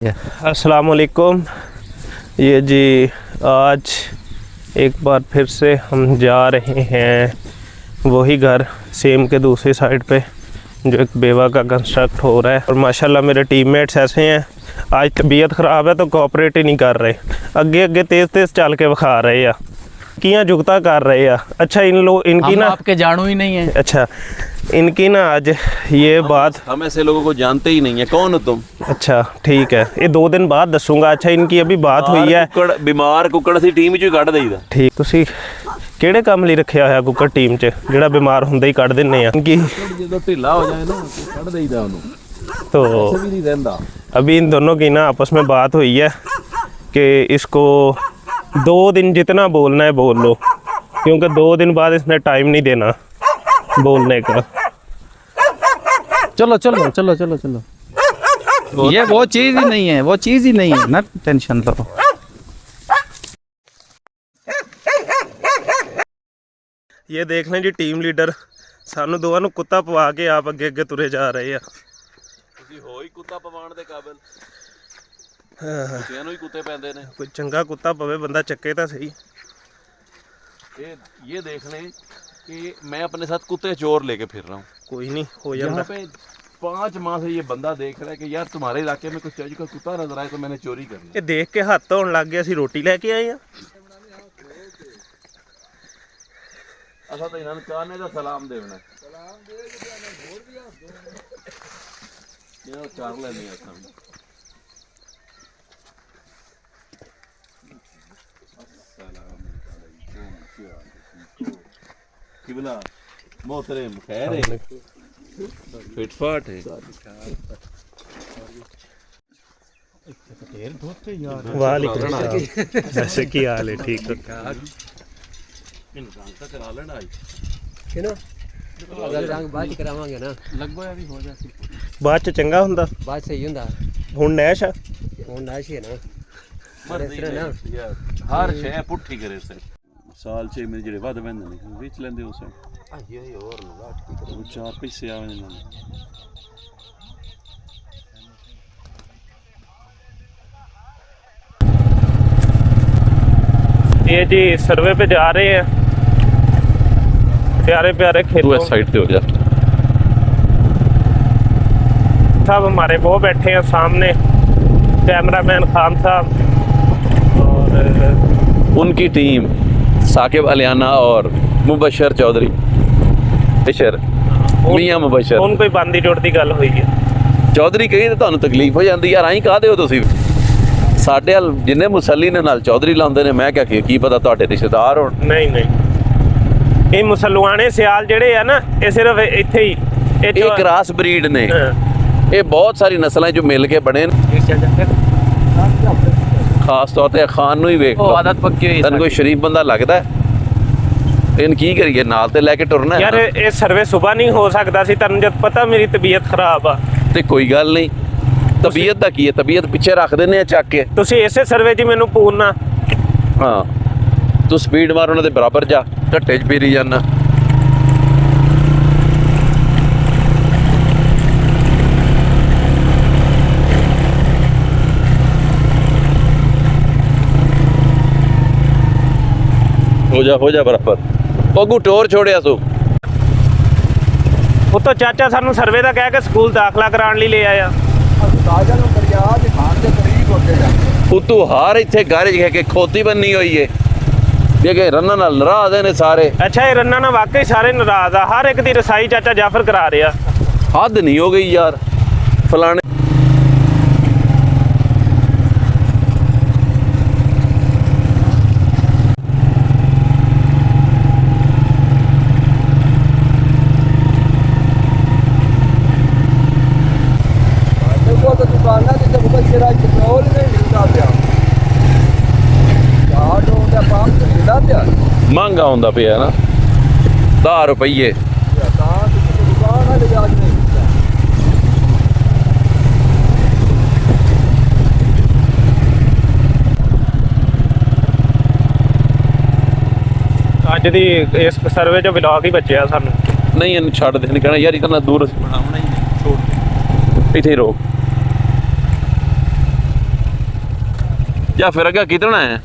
अस्सलाम वालेकुम। ये जी आज एक बार फिर से हम जा रहे हैं वही घर सेम के दूसरी साइड पे जो एक बेवा का कंस्ट्रक्ट हो रहा है। और माशाल्लाह मेरे टीममेट्स ऐसे हैं, आज तबीयत ख़राब है तो कोऑपरेट ही नहीं कर रहे, अगे अगे तेज़ तेज़ चल के विखा रहे हैं, कियाँ जुगता कर रहे हैं। अच्छा इनकी ना आपके जानू ही नहीं है। अच्छा इनकी ना आज ये बात हम ऐसे लोगों को जानते ही नहीं है। कौन हो तुम? अच्छा ठीक है, ये 2 दिन बाद दसूंगा। अच्छा इनकी अभी बात हुई है। बीमार कुकड़ सी टीम चों कढ़ देईदा। ठीक, तुसी ਕਿਹੜੇ ਕੰਮ ਲਈ ਰੱਖਿਆ ਹੋਇਆ ਕੁੱਕੜ ਟੀਮ 'ਚ ਜਿਹੜਾ ਬਿਮਾਰ ਹੁੰਦਾ ਹੀ ਕੱਢ ਦਿੰਨੇ ਆ ਕਿ ਜਦੋਂ ਢਿੱਲਾ ਹੋ ਜਾਏ ਨਾ ਕੱਢ ਦੇਈਦਾ ਉਹਨੂੰ। तो ਵੀ ਨਹੀਂ ਰਹਿੰਦਾ। अभी इन दोनों की ना आपस में बात हुई है कि इसको 2 दिन जितना बोलना है बोल लो, क्योंकि 2 दिन बाद इसने टाइम नहीं देना बोलने का। चलो चलो चलो चलो चलो, ये वो चीज ही नहीं है, वो चीज ही नहीं है ना, टेंशन लो। ये देख लें जी टीम लीडर सानू दोवां नू कुत्ता पवा के आप अगे अगे तुरे जा रहे हैं। ਤੁਸੀਂ ਹੋ ਹੀ ਕੁੱਤਾ ਪਵਾਉਣ ਦੇ ਕਾਬਿਲ। ਕੁੱਤਿਆਂ ਨੂੰ ਹੀ ਕੁੱਤੇ ਪੈਂਦੇ ਨੇ। कोई चंगा कुत्ता पवे बंदा चक्के तो सही। ये देख लें कि मैं अपने साथ कुत्ते चोर लेके फिर रहा हूँ। कोई नहीं हो यहाँ जाता। पे 5 माह से ये बंदा देख रहा है कि यार तुम्हारे इलाके में कुछ चोरी का कुत्ता नजर आए तो मैंने चोरी कर ली। ये देख के हाथ धोन लग गया, असीं रोटी लैके आए हैं। असा तो इन्होंने काने का सलाम देना। ये चार लेनी है सामने। किबला मोहतरम खैर है, फिटफाट है। वालेकुम सलाम। वैसे की हाल है? ठीक है। करा लेना रंग बात करावांगे ना, लगभग अभी हो जाती। बाद च चंगा हुंदा, बात सही हुंदा। हुण नैश आ। हुण नाश ही है ना, हर शे पुट्ठी करे से साल 6 महीने जेड़े वध वंदे ने विच लेंदे उस ये और बात की करो। 4 पैसे आवे ने। ये जी सर्वे पे जा रहे हैं, प्यारे प्यारे खेतों। साइड पे हो जा। सब हमारे वो बैठे हैं सामने, कैमरामैन खान साहब और उनकी टीम साकिब अलियाना और मुबशर चौधरी मियां मुबशर। ਹੁਣ ਕੋਈ ਬੰਦੀ ਜੁੜਦੀ ਗੱਲ ਹੋਈ ਹੈ। ਚੌਧਰੀ ਕਹੀ ਤਾਂ ਤੁਹਾਨੂੰ ਤਕਲੀਫ ਹੋ ਜਾਂਦੀ ਯਾਰ, ਐਂ ਕਾਹਦੇ ਹੋ ਤੁਸੀਂ? ਸਾਡੇ ਵੱਲ ਜਿੰਨੇ ਮੁਸੱਲੀ ਨੇ ਨਾਲ ਚੌਧਰੀ ਲਾਉਂਦੇ ਨੇ, ਮੈਂ ਕਿਹਾ ਕੀ ਪਤਾ ਤੁਹਾਡੇ ਰਿਸ਼ਤੇਦਾਰ ਹੋਣ। ਨਹੀਂ ਨਹੀਂ, ਇਹ ਮੁਸਲਮਾਨੇ ਸਿਆਲ ਜਿਹੜੇ ਆ ਨਾ, ਇਹ ਸਿਰਫ ਇੱਥੇ ਹੀ ਇਹ ਕ੍ਰਾਸ ਬਰੀਡ ਨੇ। ਇਹ ਬਹੁਤ ਸਾਰੀ ਨਸਲਾਂ ਚੋਂ ਮਿਲ ਕੇ ਬਣੇ ਨੇ। ਖਾਸ ਤੌਰ ਤੇ ਖਾਨ ਨੂੰ ਹੀ ਵੇਖ ਲਓ, आदत पक्की हुई। ਤੈਨੂੰ ਕੋਈ ਸ਼ਰੀਫ ਬੰਦਾ ਲੱਗਦਾ ਹੈ? ਇਹਨ ਕੀ ਕਰੀਏ, ਨਾਲ ਤੇ ਲੈ ਕੇ ਟੁਰਨਾ ਯਾਰ ਹੈ। ਇਹ ਸਰਵੇ ਸੁਬਾਹ ਨਹੀਂ ਹੋ ਸਕਦਾ ਸੀ, ਤੈਨੂੰ ਜਦ ਪਤਾ ਮੇਰੀ ਤਬੀਅਤ ਖਰਾਬ ਆ। ਤੇ ਕੋਈ ਗੱਲ ਨਹੀਂ, ਤਬੀਅਤ ਦਾ ਕੀ ਹੈ, ਤਬੀਅਤ ਪਿੱਛੇ ਰੱਖ ਦਿੰਦੇ ਆ ਚੱਕ ਕੇ। ਤੁਸੀਂ ਇਸੇ ਸਰਵੇ 'ਚ ਮੈਨੂੰ ਪੂਰਨਾ। ਹਾਂ ਤੂੰ ਸਪੀਡ ਮਾਰ ਉਹਨਾਂ ਦੇ ਬਰਾਬਰ ਜਾ, ਢੱਟੇ 'ਚ ਫੇਰੀ ਜਾਣਾ। ਹੋ ਜਾ ਬਰਾਬਰ। ਪੱਗੂ ਟੋਰ ਛੋੜਿਆ ਸੋ। ਉੱਤੋਂ ਚਾਚਾ ਸਾਨੂੰ ਸਰਵੇ ਦਾ ਕਹਿ ਕੇ ਸਕੂਲ ਦਾਖਲਾ ਕਰਾਉਣ ਲਈ ਲੈ ਆਇਆ। ਉਤੋਂ ਹਾਰ ਇੱਥੇ ਗਾਰੇਜ ਹੈ ਕਿ ਖੋਤੀ ਬੰਨੀ ਹੋਈ ਏ, ਇਹ ਕਿ ਰੰਨਾਂ ਨਾਲ ਨਾਰਾਜ਼ ਨੇ ਸਾਰੇ। ਅੱਛਾ ਇਹ ਰੰਨਾਂ ਨਾਲ ਵਾਕਈ ਸਾਰੇ ਨਾਰਾਜ਼ ਆ, ਹਰ ਇੱਕ ਦੀ ਰਸਾਈ ਚਾਚਾ ਜਾਫਰ ਕਰਾ ਰਿਹਾ। ਹੱਦ ਨਹੀਂ ਹੋ ਗਈ ਯਾਰ ਫਲਾਣੇ। दुकाना जिसे मुबशर आज पेट्रोल नहीं मिलता पिया, आटो का पंप तो मिलता पिया, ਮਹਿੰਗਾ ਹੁੰਦਾ ਪਿਆ ਨਾ 10 ਰੁਪਏ। दुकान वाले आज नहीं मिलता। ਅੱਜ ਦੀ ਇਸ ਸਰਵੇ 'ਚ ਵਲੌਗ ਹੀ ਬਚਿਆ ਸਾਨੂੰ। ਨਹੀਂ ਇਹਨੂੰ ਛੱਡ ਦੇ, ਨਹੀਂ ਕਹਿਣਾ ਯਾਰ ਇਹ ਤਾਂ ਦੂਰ ਬਣਾਉਣਾ ਹੀ ਨਹੀਂ, ਛੋੜ ਇੱਥੇ ਹੀ ਰੋਕ। ਜਾਂ ਫਿਰ ਅੱਗੇ कितना है